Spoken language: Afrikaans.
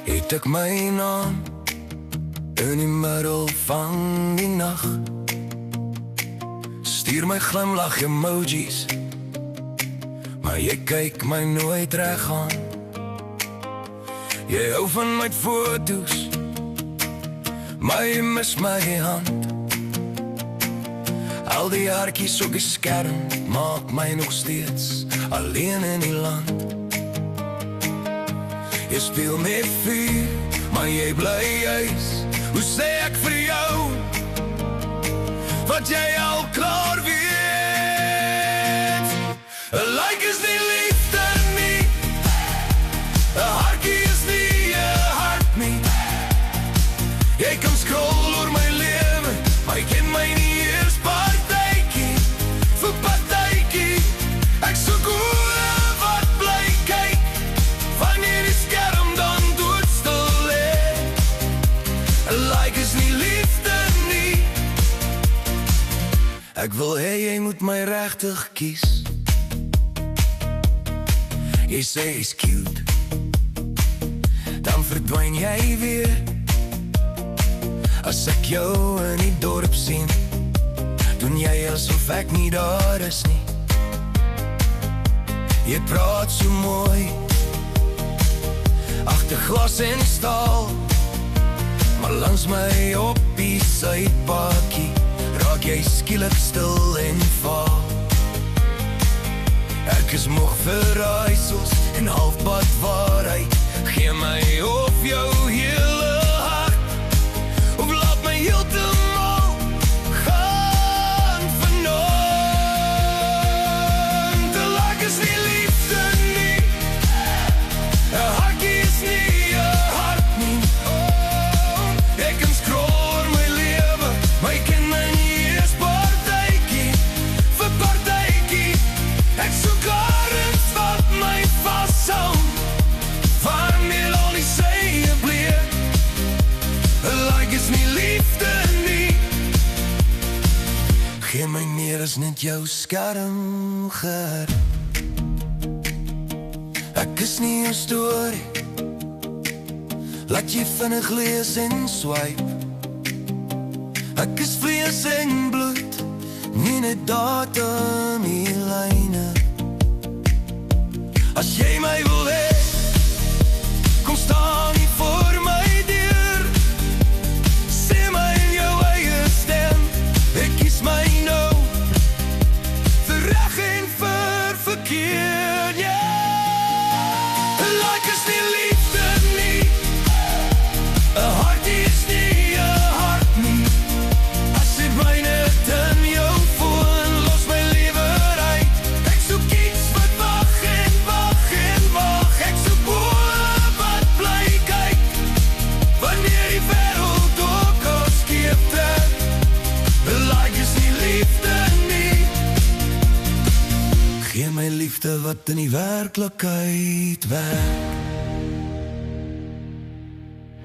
het ek my naam in die middel van die nag. Stuur my glimlach emojis, maar jy kyk my nooit reg aan. Jy hou van my foto's, maar jy mis my hand. Al die hartjies op die skerm maak my nog steeds alleen in die land. Jy speel met vuur, maar jy bly juis. Hoe sê ek vir jou wat jy al klaar weet? 'n like is nie liefde nie, 'n hartjie is nie 'n hart nie. Jy kan scroll oor my lewe, maar jy ken my nie eers partytjie vir partytjie. Ek soek oë wat bly kyk wanneer die skerm dan doodstil lê. 'n like is nie liefde nie. Ek wil hê jy moet my regtig kies. Jy sê jy's cute, dan verdwyn jy weer. As ek jou in die dorp sien, doen jy asof ek nie daar is nie. Jy praat so mooi, agter glas en staal, maar langs my op die sypaadjie raak jy skielik stil en vaal. Ek is moeg vir raaisels en halfpad waarheid. Gee my of jou hele hart, of laat my heeltemal gaan vanaand. 'n like is nie liefde nie, 'n hartjie is nie 'n hart nie. Ek kan scroll oor my lewe, maar ek ken my nie eers partytjie vir partytjie. Ek soek arends wat my vashou, wanneer al die seë bleek. 'n like is nie liefde nie. Geen my meer as net jou skermger. Ek is nie jou storie, laat jy vinnig lees en swipe. Ek is vlees en bloed, nie net datum die lyne. As jy my wil hê, kom staan nie voor my deur. Sê my in jou eie stem, ek kies my nou, vir reg en vir verkeerd, yeah. 'n like is nie liefde nie, 'n hartjie is nie 'n hart nie. As jy my net in jou foon, los my liewer uit. Ek soek iets wat wag en wag en wag. Ek soek oë wat bly kyk wanneer die wêreld ook al skeef trek. 'n like is nie liefde nie. Gee my liefde wat in die werklikheid werk.